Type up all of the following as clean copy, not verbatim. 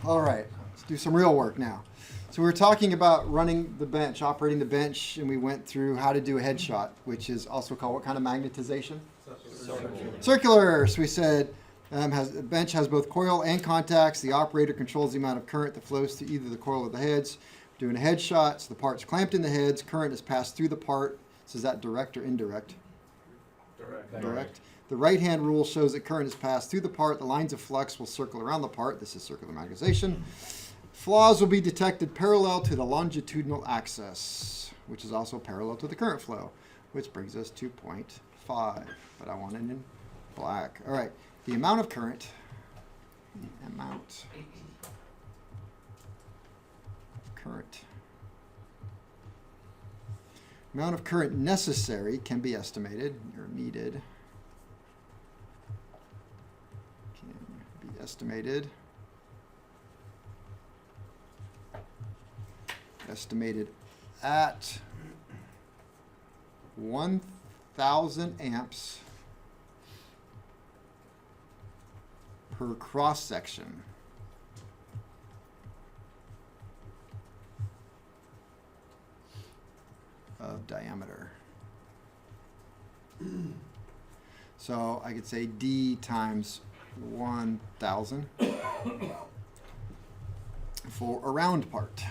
All right, let's do some real work now. So we were talking about running the bench, operating the bench, and we went through how to do a headshot, which is also called what kind of magnetization? Circular. So we said the bench has both coil and contacts. The operator controls the amount of current that flows through either the coil or the heads. Doing a headshot, so the part's clamped in the heads. Current is passed through the part. So is that direct or indirect? Direct. The right-hand rule shows that current is passed through the part. The lines of flux will circle around the part. This is circular magnetization. Flaws will be detected parallel to the longitudinal axis, which is also parallel to the current flow, which brings us to 0.5. But I want it in black. All right. The amount of current. Amount of current necessary can be estimated, or needed. Can be estimated. Estimated at 1,000 amps per cross section. Of diameter. So I could say D times 1,000 for a round part.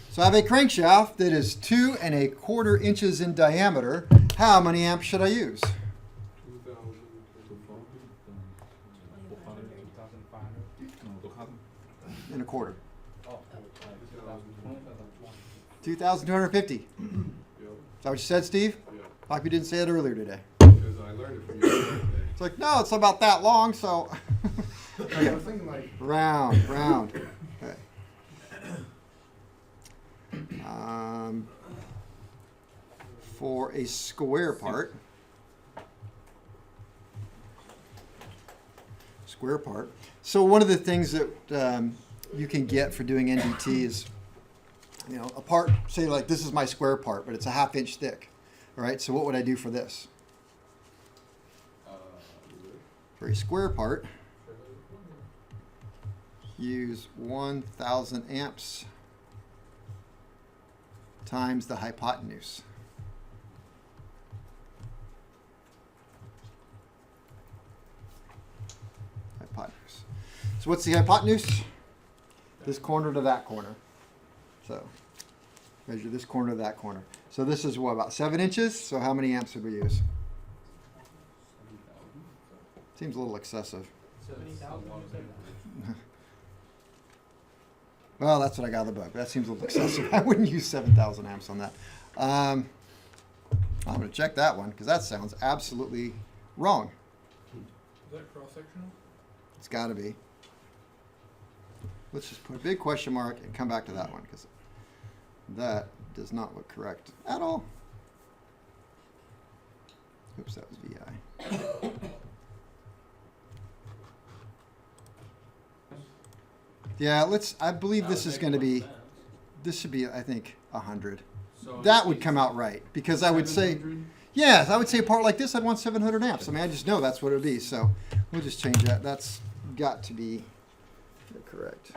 So I have a crankshaft that is 2 1/4 inches in diameter. How many amps should I use? And a quarter. 2,250. Is that what you said, Steve? Yeah. Like you didn't say it earlier today. Because I learned it from you today. It's like, no, it's about that long, so. Okay. I was thinking like Round. Okay. For a square part. So one of the things that you can get for doing NDT is, a part, say like this is my square part, but it's a 1/2 inch thick. All right, so what would I do for this? For a square part, use 1,000 amps times the hypotenuse. So what's the hypotenuse? This corner to that corner. So measure this corner to that corner. So this is what, about 7 inches? So how many amps would we use? Seems a little excessive. 70,000. Well, that's what I got in the book. That seems a little excessive. I wouldn't use 7,000 amps on that. I'm going to check that one because that sounds absolutely wrong. Is that cross-sectional? It's got to be. Let's just put a big question mark and come back to that one because that does not look correct at all. Oops, that was VI. Yeah, I believe this is going to be, this should be, I think, 100. So That would come out right because I would say, 700? yes, I would say a part like this, I'd want 700 amps. I mean, I just know that's what it would be. So we'll just change that. That's got to be correct.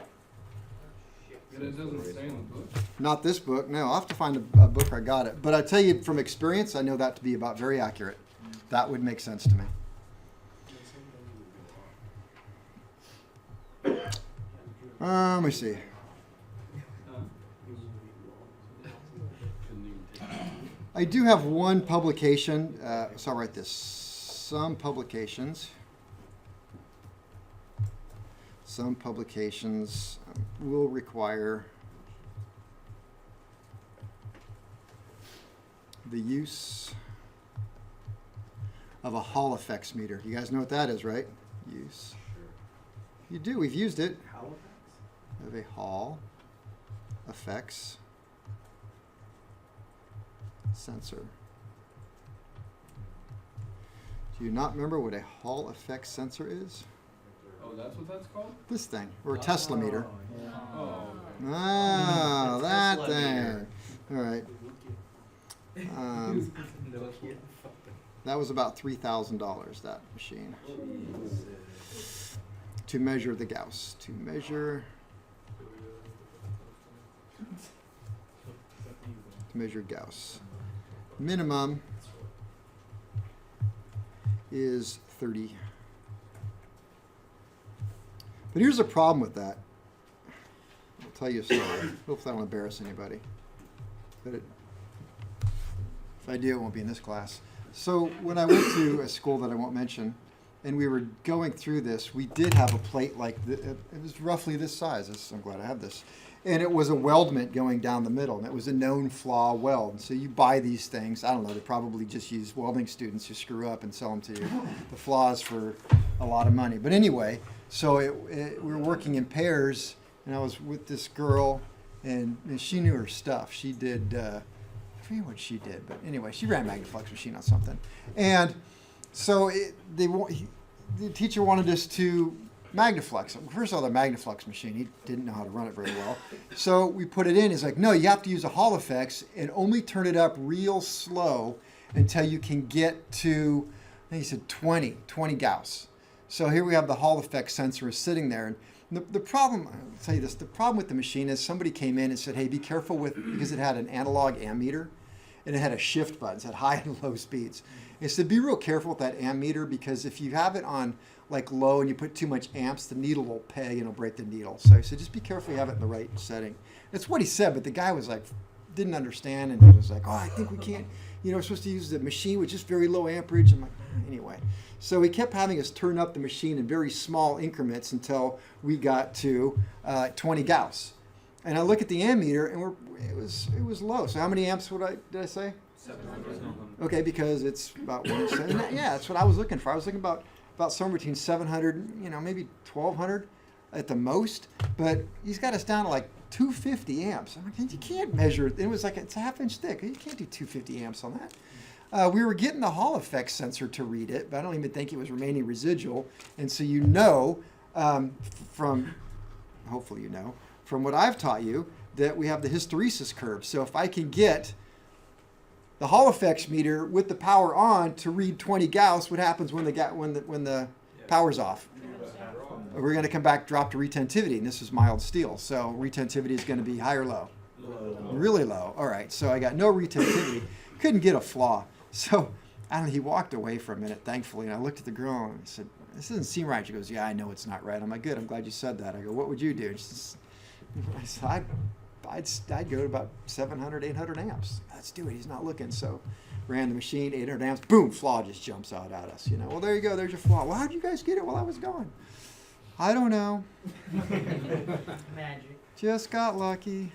But it doesn't say in the book. Not this book. No, I'll have to find a book where I got it. But I tell you from experience, I know that to be about very accurate. That would make sense to me. Let me see. I do have one publication. So I'll write this. Some publications will require the use of a Hall effects meter. You guys know what that is, right? Use. You do. We've used it. Of a Hall effects sensor. Do you not remember what a Hall effects sensor is? Oh, that's what that's called? This thing, or a Tesla meter. Oh. Oh, that Tesla thing. meter. All right. That was about $3,000, that machine. To measure the Gauss. To measure Gauss. Minimum is 30. But here's a problem with that. I'll tell you a story. Hopefully I don't embarrass anybody. But if I do, it won't be in this class. So when I went to a school that I won't mention, and we were going through this, we did have a plate like this. It was roughly this size. I'm glad I have this. And it was a weldment going down the middle, and it was a known flaw weld. So you buy these things. I don't know. They probably just use welding students who screw up and sell them to you, the flaws for a lot of money. But anyway, so we were working in pairs, and I was with this girl, and she knew her stuff. She did, I forget what she did, but anyway, she ran a Magnaflux machine on something. And so the teacher wanted us to Magnaflux. First of all, the Magnaflux machine, he didn't know how to run it very well. So we put it in. He's like, no, you have to use a Hall effects and only turn it up real slow until you can get to, I think he said 20 Gauss. So here we have the Hall effect sensor sitting there. And the problem, I'll tell you this, the problem with the machine is somebody came in and said, hey, be careful because it had an analog ammeter and it had a shift button, it had high and low speeds. It said, be real careful with that ammeter because if you have it on like low and you put too much amps, the needle will peg and it'll break the needle. So he said, just be careful you have it in the right setting. That's what he said, but the guy was like, didn't understand, and he was like, oh, I think we can't, we're supposed to use the machine with just very low amperage. I'm like, anyway. So he kept having us turn up the machine in very small increments until we got to 20 Gauss. And I look at the ammeter, and it was low. So how many amps did I say? 700. Okay, because it's about 107. Yeah, that's what I was looking for. I was looking about somewhere between 700, maybe 1200 at the most. But he's got us down to like 250 amps. I'm like, you can't measure it. It was like it's a half-inch thick. You can't do 250 amps on that. We were getting the Hall effects sensor to read it, but I don't even think it was remaining residual. And so hopefully from what I've taught you, that we have the hysteresis curve. So if I can get the Hall effects meter with the power on to read 20 Gauss, what happens when the power's off? We're going to come back, drop to retentivity, and this is mild steel. So retentivity is going to be high or low? Really low. All right, so I got no retentivity. Couldn't get a flaw. So he walked away for a minute, thankfully, and I looked at the girl and I said, this doesn't seem right. She goes, yeah, I know it's not right. I'm like, good, I'm glad you said that. I go, what would you do? I said, I'd go to about 700, 800 amps. Let's do it. He's not looking. So ran the machine, 800 amps, boom, flaw just jumps out at us. Well, there you go. There's your flaw. Well, how did you guys get it while I was gone? I don't know. Magic. Just got lucky.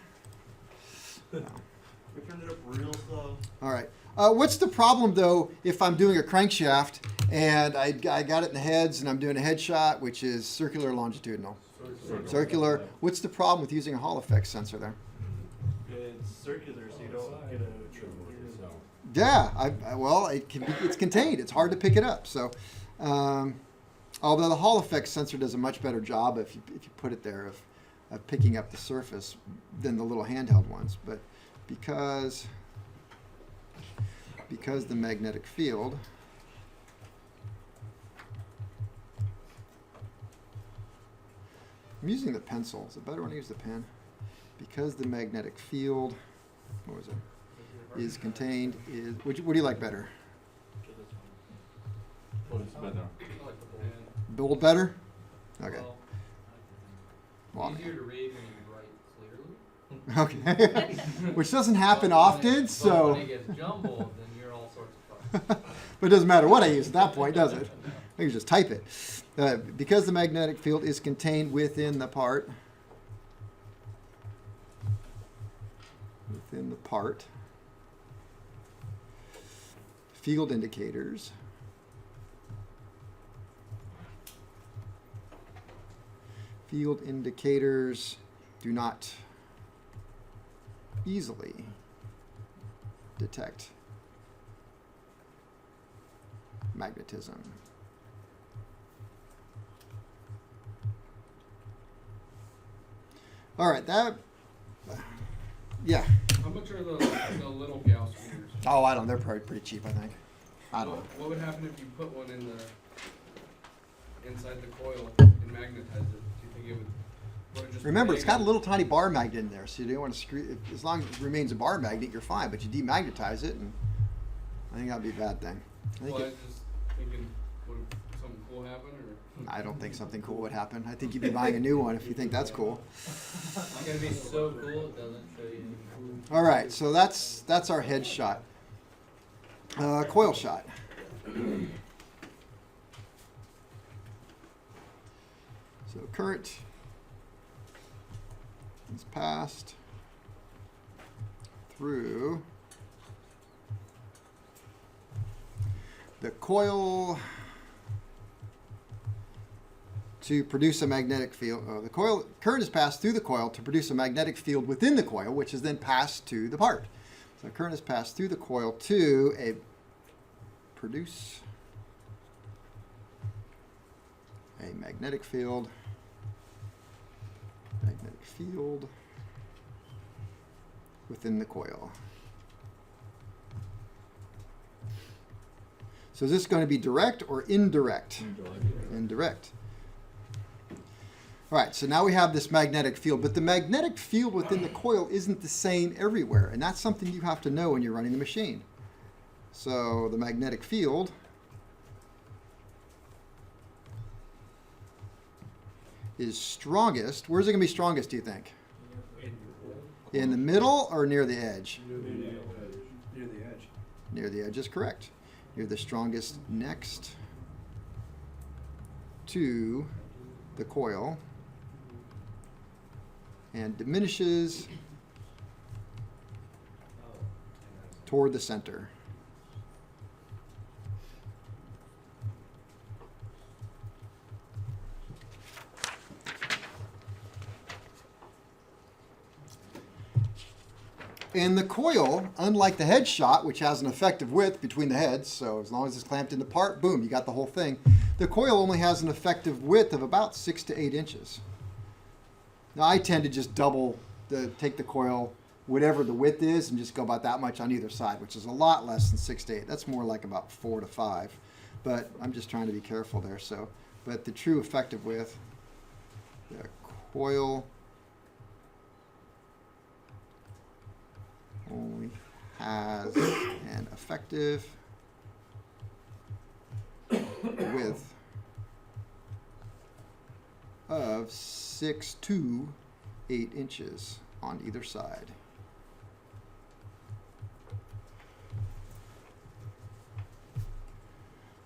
No. We turned it up real slow. All right. What's the problem, though, if I'm doing a crankshaft and I got it in the heads and I'm doing a head shot, which is circular or longitudinal? Circular. What's the problem with using a Hall effects sensor there? It's circular, so you don't get a. Yeah. It's contained. It's hard to pick it up. So, although the Hall effects sensor does a much better job if you put it there of picking up the surface than the little handheld ones, but because the magnetic field I'm using the pencil. Is it better when I use the pen? Because the magnetic field, what was it? Is contained what do you like better? Bold better? Okay. Well, Easier to read when you write clearly. okay. Which doesn't happen often, But so. when it gets jumbled, then you're all sorts of fucked. But it doesn't matter what I use at that point, does it? I can just type it. Because the magnetic field is contained within the part. Field indicators. Field indicators do not easily detect magnetism. All right, yeah. How much are the little Gauss meters? Oh, I don't know. They're probably pretty cheap, I think. I don't know. What would happen if you put one in the inside the coil and magnetize it? Do you think it would it just Remember, it's break got a and- little tiny bar magnet in there, so you don't want to screw. As long as it remains a bar magnet, you're fine. But you demagnetize it, and I think that'd be a bad thing. I think Well, I it, was just thinking, would something cool happen, or? I don't think something cool would happen. I think you'd be buying a new one if you think that's cool. It's gonna be so cool, it doesn't show you anything. All right, so that's our head shot. Coil shot. So current is passed through the coil to produce a magnetic field. The coil current is passed through the coil to produce a magnetic field within the coil, which is then passed to the part. So current is passed through the coil to produce a magnetic field. Magnetic field within the coil. So is this going to be direct or indirect? Indirect. All right, so now we have this magnetic field, but the magnetic field within the coil isn't the same everywhere, and that's something you have to know when you're running the machine. So the magnetic field is strongest. Where's it going to be strongest, do you think? In the middle or near the edge? Near the edge. Near the edge is correct. Near the strongest next to the coil and diminishes toward the center. And the coil, unlike the head shot, which has an effective width between the heads, so as long as it's clamped into part, boom, you got the whole thing. The coil only has an effective width of about 6 to 8 inches. Now I tend to just take the coil, whatever the width is, and just go about that much on either side, which is a lot less than 6 to 8. That's more like about 4 to 5. But I'm just trying to be careful there. So, but the true effective width, the coil only has an effective width of 6 to 8 inches on either side.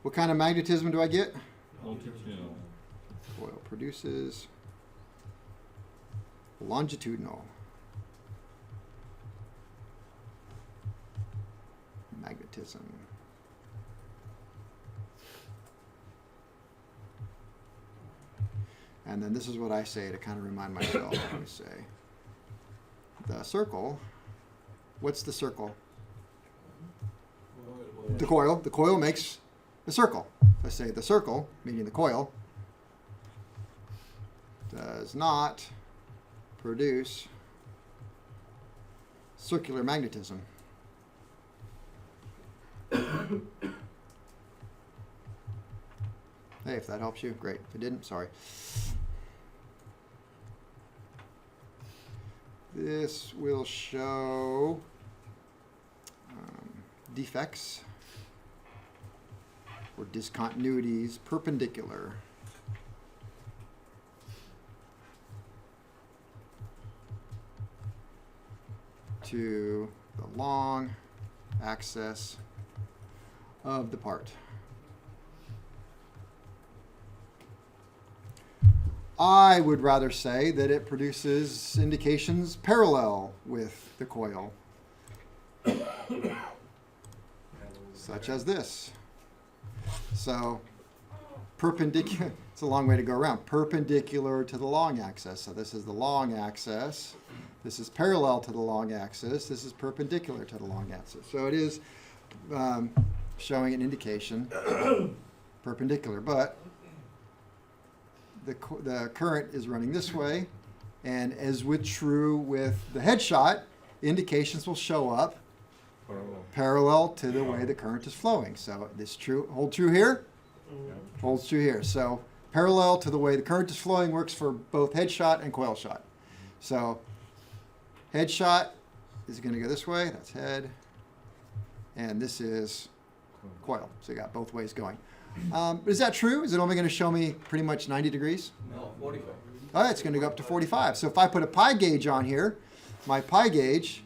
What kind of magnetism do I get? Longitudinal. Coil produces longitudinal magnetism. And then this is what I say to kind of remind myself. Let me say the circle. What's the circle? The coil. The coil makes a circle. I say the circle, meaning the coil, does not produce circular magnetism. Hey, if that helps you, great. If it didn't, sorry. This will show defects or discontinuities perpendicular to the long axis of the part. I would rather say that it produces indications parallel with the coil, such as this. So perpendicular, it's a long way to go around, perpendicular to the long axis. So this is the long axis. This is parallel to the long axis. This is perpendicular to the long axis. So it is showing an indication perpendicular, but the current is running this way, and as with true with the headshot, indications will show up parallel to the way the current is flowing. So this hold true here, holds true here. So parallel to the way the current is flowing works for both head shot and coil shot. So head shot is going to go this way, that's head, and this is coil. So you got both ways going. Is that true? Is it only going to show me pretty much 90 degrees? No, 45. Oh, it's going to go up to 45. So if I put a pi gauge on here, my pi gauge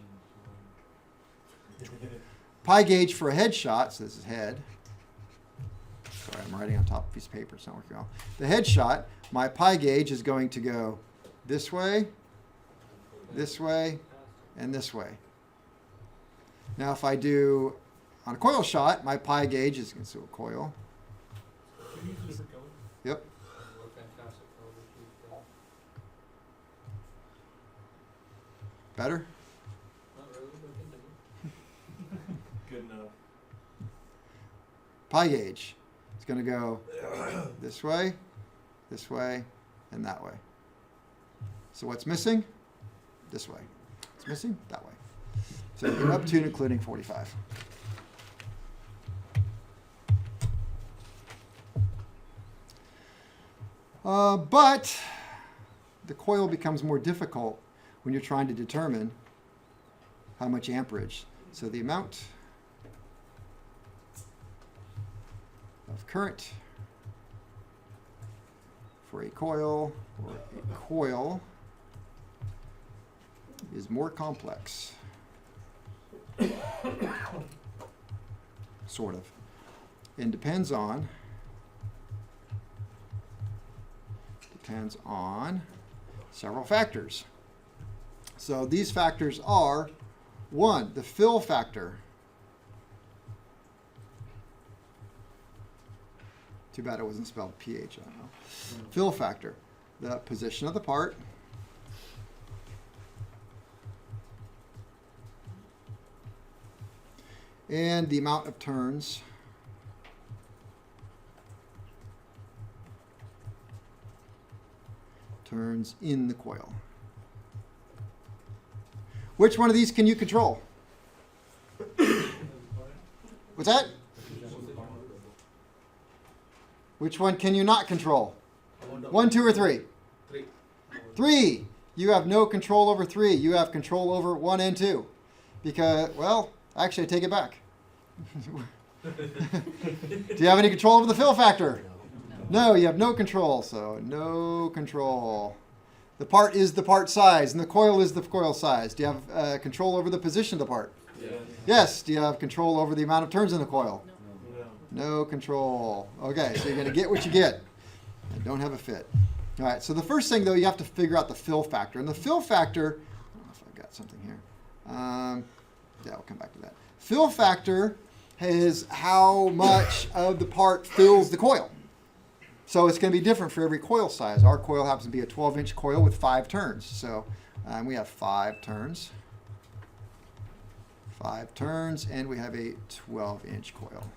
for a head shot, so this is head. Sorry, I'm writing on top of a piece of paper, it's not working well. The head shot, my pi gauge is going to go this way, and this way. Now if I do on a coil shot, my pi gauge is going to a coil. Yep. Better? Not really, but continue. Good enough. Pi gauge. It's going to go this way, and that way. So what's missing? This way. It's missing? That way. So you get up to and including 45. But the coil becomes more difficult when you're trying to determine how much amperage. So the amount of current for a coil is more complex. Sort of. And depends on several factors. So these factors are, 1, the fill factor. Too bad it wasn't spelled PH, I don't know. Fill factor, the position of the part. And the amount of turns in the coil. Which one of these can you control? What's that? Which one can you not control? 1, 2, or 3? 3. You have no control over 3. You have control over 1 and 2. Because, well, actually, I take it back. Do you have any control over the fill factor? No, you have no control. So, no control. The part is the part size, and the coil is the coil size. Do you have control over the position of the part? Yeah. Yes. Do you have control over the amount of turns in the coil? No. No control. Okay, so you're going to get what you get. And don't have a fit. All right, so the first thing, though, you have to figure out the fill factor. And the fill factor, I don't know if I've got something here. Yeah, we'll come back to that. Fill factor is how much of the part fills the coil. So it's going to be different for every coil size. Our coil happens to be a 12-inch coil with 5 turns. So we have 5 turns. 5 turns, and we have a 12-inch coil.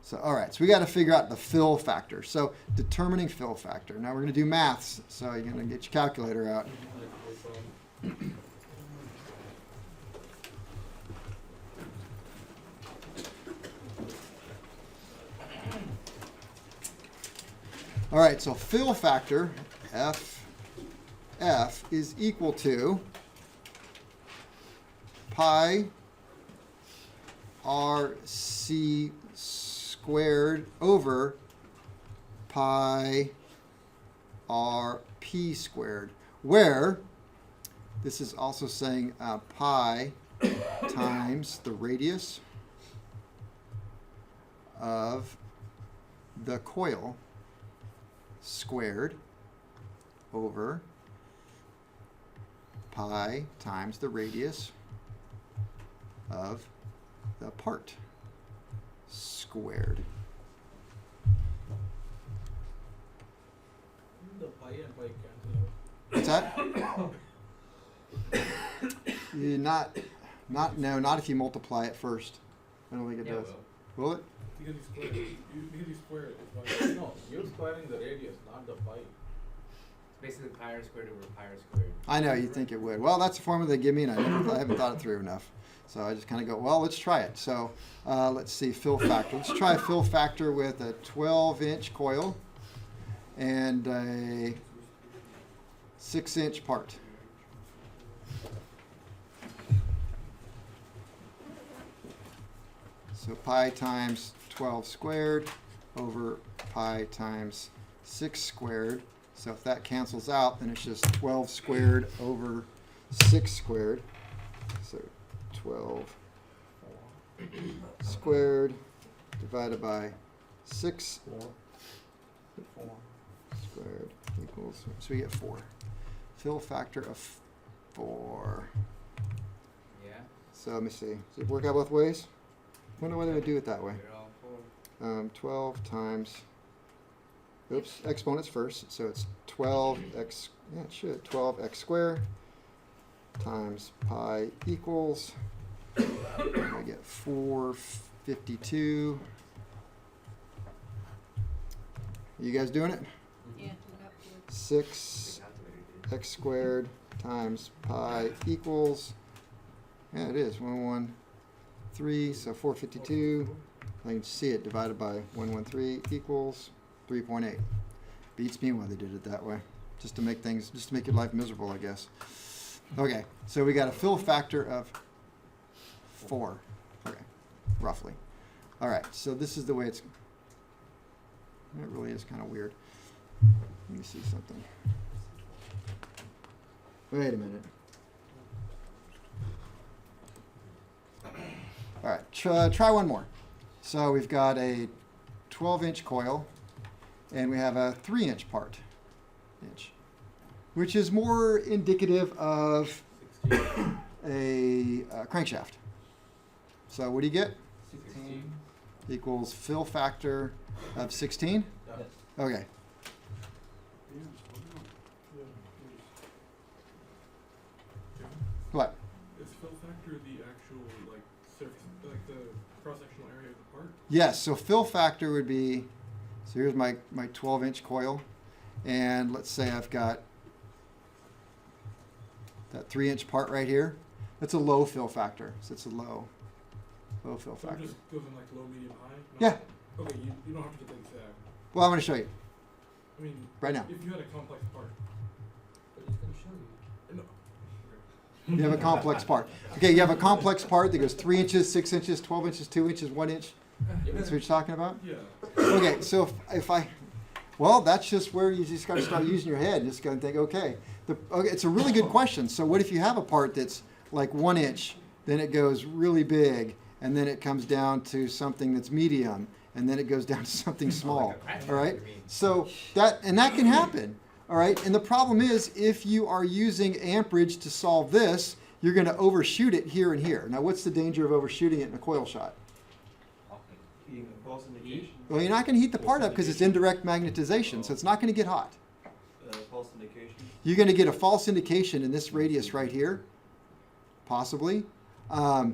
So, all right, so we got to figure out the fill factor. So determining fill factor. Now we're going to do maths. So you're going to get your calculator out. All right, so fill factor, F is equal to pi RC squared over pi RP squared, where this is also saying pi times the radius of the coil squared over pi times the radius of the part squared. The pi and pi cancel out. What's that? Not if you multiply it first. I don't think it does. Will it? Because you square it. It's fine. No, you're squaring the radius, not the pi. Basically pi r squared over pi r squared. I know, you think it would. Well, that's the formula they give me, and I haven't thought it through enough. So I just kind of go, well, let's try it. So let's see, fill factor. Let's try a fill factor with a 12-inch coil and a 6-inch part. So pi times 12 squared over pi times 6 squared. So if that cancels out, then it's just 12 squared over 6 squared. So 12 squared divided by 6 squared equals, so we get 4. Fill factor of 4. Yeah. So let me see. Does it work out both ways? I wonder why they would do it that way. They're all 4. 12 times, oops, exponents first. So it's 12x, yeah, it should, 12x squared times pi equals, I get 452. You guys doing it? Yeah. 6x squared times pi equals, yeah, it is 113, so 452. I can see it divided by 113 equals 3.8. Beats me why they did it that way, just to make your life miserable, I guess. Okay, so we got a fill factor of 4. Okay, roughly. All right, so this is the way it really is kind of weird. Let me see something. Wait a minute. All right, try one more. So we've got a 12-inch coil, and we have a 3-inch part, which is more indicative of a crankshaft. So what do you get? 16. Equals fill factor of 16? Yes. Okay. What? Is fill factor the actual like surface, like the cross-sectional area of the part? Yes, so fill factor would be, so here's my 12-inch coil, and let's say I've got that 3-inch part right here. That's a low fill factor, so it's a low fill So it factor. just goes in like low, medium, high? Yeah. Okay, you don't have to get the exact. Well, I'm going to show you I mean, right now. if you had a complex part. But he's going to show you. No. You have a complex part. Okay, you have a complex part that goes 3 inches, 6 inches, 12 inches, 2 inches, 1 inch. That's what you're talking about? Yeah. Okay, so if I, well, that's just where you just got to start using your head. Just got to think, okay, it's a really good question. So what if you have a part that's like 1 inch, then it goes really big, and then it comes down to something that's medium, and then it goes down to something small. All right, so that can happen. All right, and the problem is if you are using amperage to solve this, you're going to overshoot it here and here. Now, what's the danger of overshooting it in a coil shot? Heating a false indication. Well, you're not going to heat the part up because it's indirect magnetization, so it's not going to get hot. False indication. You're going to get a false indication in this radius right here, possibly. Why?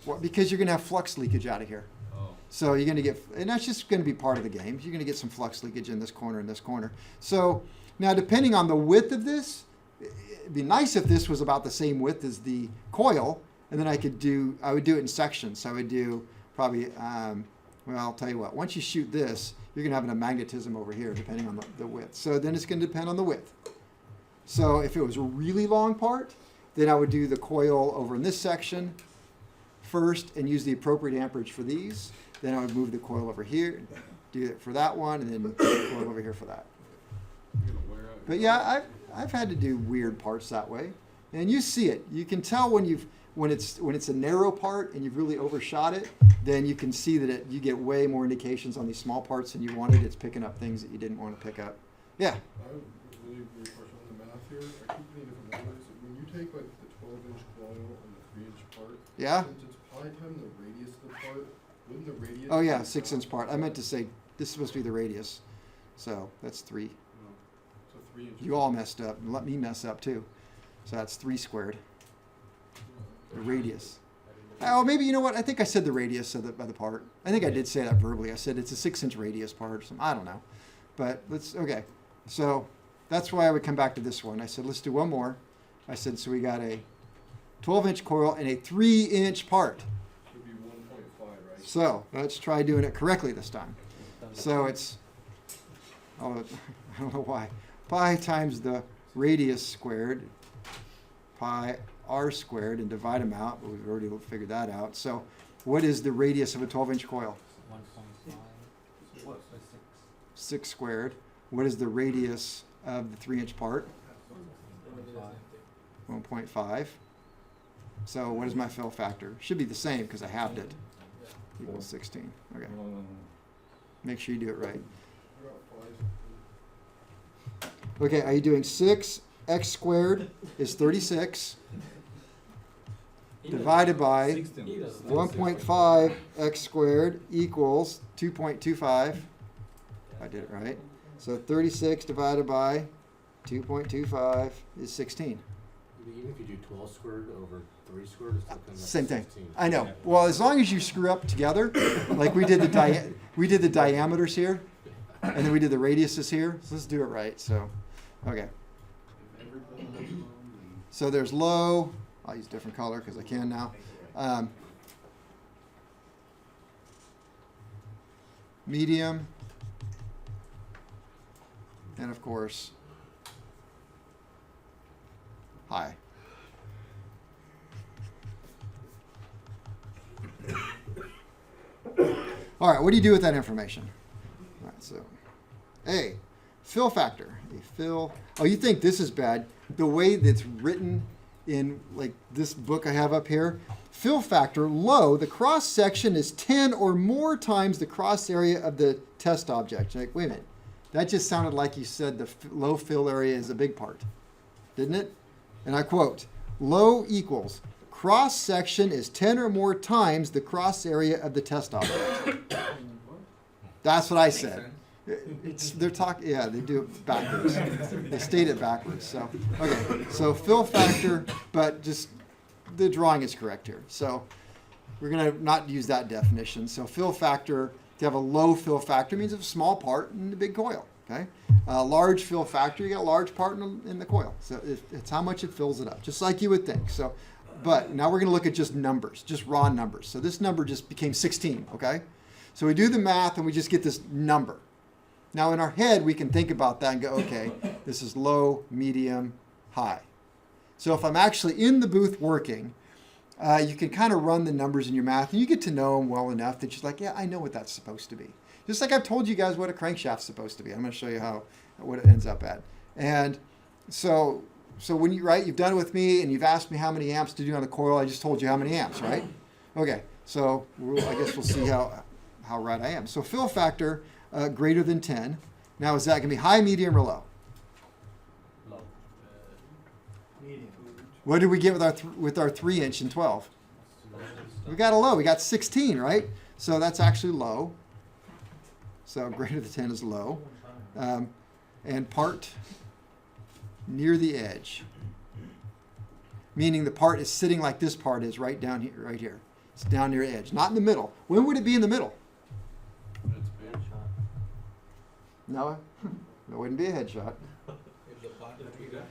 Well, because you're going to have flux leakage out of here. Oh. So you're going to get, and that's just going to be part of the game. You're going to get some flux leakage in this corner and this corner. So now, depending on the width of this, it'd be nice if this was about the same width as the coil, and then I would do it in sections. So I would do probably, well, I'll tell you what, once you shoot this, you're going to have a magnetism over here, depending on the width. So then it's going to depend on the width. So if it was a really long part, then I would do the coil over in this section first and use the appropriate amperage for these. Then I would move the coil over here, do it for that one, and then the coil over here for that. You're gonna wear out your But yeah, I've had to do weird parts that way, and you see it. You can tell when it's a narrow part and you've really overshot it. Then you can see that you get way more indications on these small parts than you wanted. It's picking up things that you didn't want to pick up. Yeah. I have a really weird question on the math here. I keep getting different numbers. When you take like the 12-inch coil and the 3-inch part, Yeah. since it's pi times the radius of the part, wouldn't the radius? Oh yeah, be 6-inch part. I meant to say this is supposed to be the radius, so that's 3. So 3 inches. You all messed up, and let me mess up too. So that's 3 squared. The radius. Oh, maybe, you know what? I think I said the radius of the part. I think I did say that verbally. I said it's a 6-inch radius part or something. I don't know. But okay. So that's why I would come back to this one. I said, let's do one more. I said, so we got a 12-inch coil and a 3-inch part. Should be 1.5, right? So let's try doing it correctly this time. So it's, oh, I don't know why. Pi times the radius squared, pi r squared, and divide them out, but we've already figured that out. So what is the radius of a 12-inch coil? 1.5. What? 6 squared. What is the radius of the 3-inch part? 1.5. So what is my fill factor? Should be the same because I halved it. Equals 16. Okay. Make sure you do it right. What about five? Okay, are you doing 6? X squared is 36 divided by 1.5 x squared equals 2.25. I did it right. So 36 divided by 2.25 is 16. Even if you do 12 squared over 3 squared, it still comes up Same to thing. 16. I know. Well, as long as you screw up together, like we did the diameters here, and then we did the radiuses here. So let's do it right. So, okay. So there's low. I'll use a different color because I can now. Medium, and of course, high. All right, what do you do with that information? All right, so A, fill factor. A fill. Oh, you think this is bad? The way that's written in like this book I have up here, fill factor low. The cross section is 10 or more times the cross area of the test object. You're like, wait a minute, that just sounded like you said the low fill area is a big part, didn't it? And I quote, low equals cross section is 10 or more times the cross area of the test object. That's what I said. They're talking, yeah, they do it backwards. They state it backwards. So, okay, so fill factor, but just the drawing is correct here. So we're going to not use that definition. So fill factor, to have a low fill factor means a small part in the big coil. Okay, large fill factor, you got a large part in the coil. So it's how much it fills it up, just like you would think. So, but now we're going to look at just numbers, just raw numbers. So this number just became 16. Okay, so we do the math and we just get this number. Now in our head, we can think about that and go, okay, this is low, medium, high. So if I'm actually in the booth working, you can kind of run the numbers in your math and you get to know them well enough that you're like, yeah, I know what that's supposed to be. Just like I've told you guys what a crankshaft's supposed to be. I'm going to show you what it ends up at. And so when you've done it with me and you've asked me how many amps to do on the coil, I just told you how many amps, right? Okay, so I guess we'll see how right I am. So fill factor, greater than 10. Now, is that going to be high, medium, or low? Low. Medium. What did we get with our 3-inch and 12? We got a low. We got 16, right? So that's actually low. So greater than 10 is low. And part near the edge, meaning the part is sitting like this part is right down here, right here. It's down near the edge, not in the middle. When would it be in the middle? That's big. No, it wouldn't be a headshot. If the part is bigger,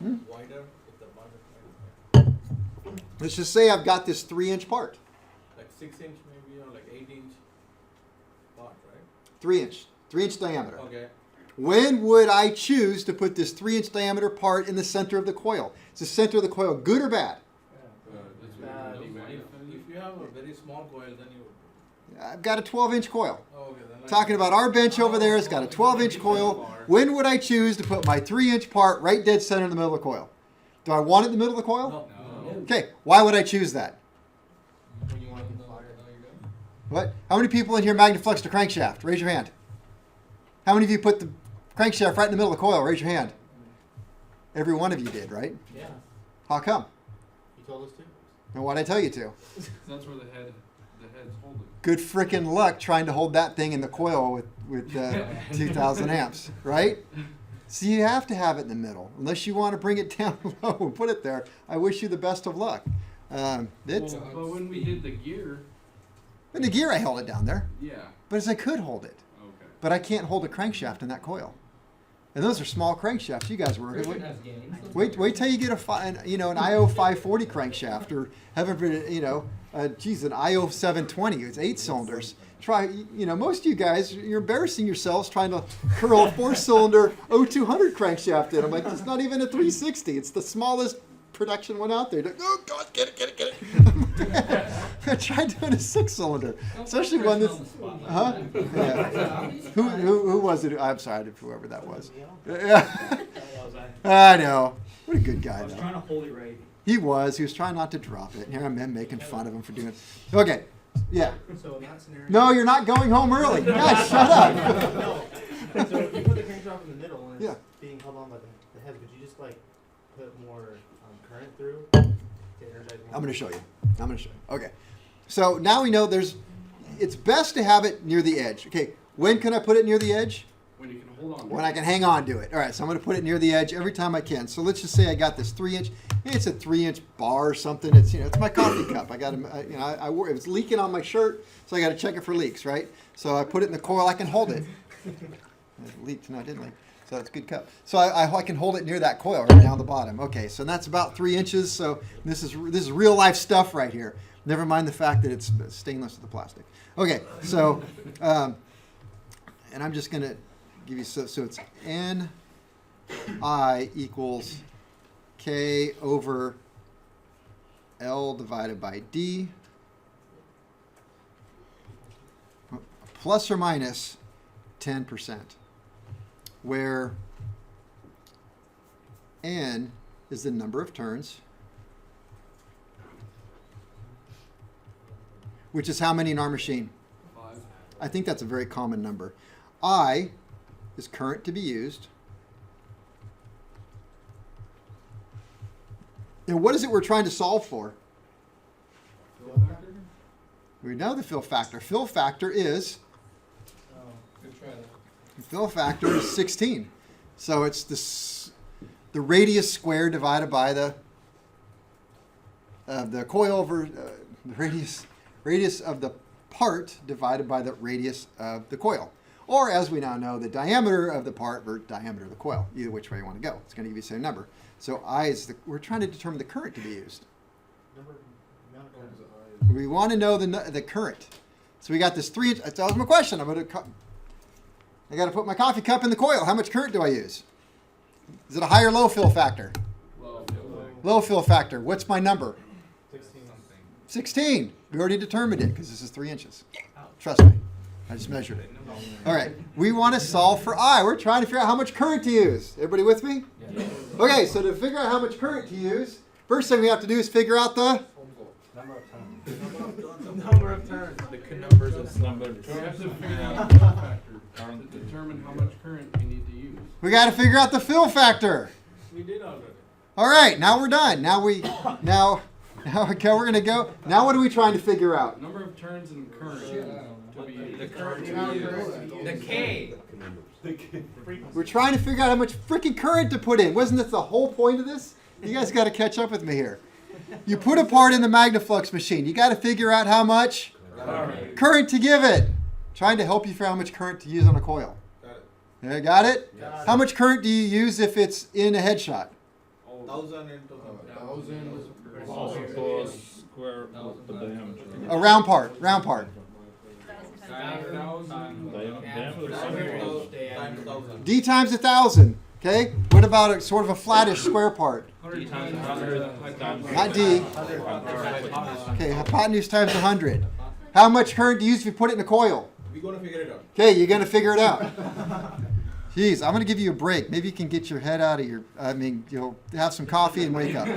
Hmm? wider, if the part is wider. Let's just say I've got this 3-inch part, Like 6 inch maybe or like 8 inch part, right? 3-inch diameter. Okay. When would I choose to put this 3-inch diameter part in the center of the coil? Is the center of the coil good or bad? That's Bad. really magnifying. If you have a very small coil, then you would. I've got a 12-inch coil. Oh, okay. Then like Talking about our bench over there, it's got a 12-inch coil. When would I choose to put my 3-inch part right dead center in the middle of the coil? Do I want it in the middle of the coil? No. Okay, why would I choose that? When you want to fire, no, you don't. What? How many people in here magnaflexed a crankshaft? Raise your hand. How many of you put the crankshaft right in the middle of the coil? Raise your hand. Every one of you did, right? Yeah. How come? You told us to. And why'd I tell you to? That's where the head's holding. Good frickin' luck trying to hold that thing in the coil with 2,000 amps, right? So you have to have it in the middle, unless you want to bring it down low and put it there. I wish you the best of luck. It's Well, but when we did the gear, in the gear I held it down there, yeah. but as I could hold it, Okay. but I can't hold a crankshaft in that coil. And those are small crankshafts you guys work Christian with. has gains. Wait till you get an IO 540 crankshaft, or heaven forbid, an IO 720. It's 8 cylinders. Try, most of you guys, you're embarrassing yourselves trying to curl a 4-cylinder 0200 crankshaft in. I'm like, it's not even a 360. It's the smallest production one out there. Like, oh God, get it. I tried doing a 6-cylinder, especially one that's, huh? Yeah. Who was it? I'm sorry, whoever that was. Yeah. I know. What a good guy, though. Trying to hold it right. He was trying not to drop it. Here I'm making fun of him for doing it. Okay. Yeah. So in that scenario. No, you're not going home early. Guys, shut up. No. So if you put the crankshaft in the middle and it's Yeah. being held on by the head, would you just like put more current through to energize more? I'm going to show you. Okay. So now we know it's best to have it near the edge. Okay. When can I put it near the edge? When you can hold on. When I can hang on to it. All right. So I'm going to put it near the edge every time I can. So let's just say I got this 3-inch. It's a 3-inch bar or something. It's it's my coffee cup. I got I wore it was leaking on my shirt, so I got to check it for leaks, right? So I put it in the coil. I can hold it. It leaked. No, it didn't leak. So that's a good cup. So I can hold it near that coil right down the bottom. Okay, so that's about 3 inches. So this is real life stuff right here. Never mind the fact that it's stainless with the plastic. Okay, so and I'm just gonna give you so it's Ni equals K over L divided by D plus or minus 10%, where N is the number of turns, which is how many in our machine? 5. I think that's a very common number. I is current to be used. And what is it we're trying to solve for? We know the fill factor. Fill factor is Good try. fill factor is 16. So it's the radius squared divided by the coil over the radius of the part divided by the radius of the coil. Or as we now know, the diameter of the part or diameter of the coil. Either which way you want to go. It's going to give you the same number. So I is we're trying to determine the current to be used. Amount of current. We want to know the current. So we got this 3-inch. That was my question. I got to put my coffee cup in the coil. How much current do I use? Is it a high or low fill factor? Low. Low fill factor. What's my number? 16 Something. 16. We already determined it because this is 3 inches. Trust me. I just measured it. All right. We want to solve for I. We're trying to figure out how much current to use. Everybody with me? Yeah. Okay, so to figure out how much current to use, first thing we have to do is figure out the Number of turns. Number of turns. The numbers of You have to figure out the fill factor to determine how much current you need to use. we got to figure out the fill factor. We did already. All right, now we're done. Now okay, we're gonna go. Now what are we trying to figure out? Number of turns and current to be used. The current to use. The K. We're trying to figure out how much freaking current to put in. Wasn't this the whole point of this? You guys got to catch up with me here. You put a part in the Magnaflux machine. You got to figure out how much current to give it. Trying to help you figure out how much current to use on a coil. Got it. Yeah, got it? Got it. How much current do you use if it's in a headshot? 1,000 into 1,000. Square of the diameter. A round part. Round part. 5,000 times 1,000. D times 1,000. Okay. What about a sort of a flattish square part? 100 times 100 Not D. Okay. Hypotenuse times 100. How much current do you use if you put it in a coil? We're gonna figure it out. Okay, you're gonna figure it out. Jeez, I'm gonna give you a break. Maybe you can get your head out of you'll have some coffee and wake up.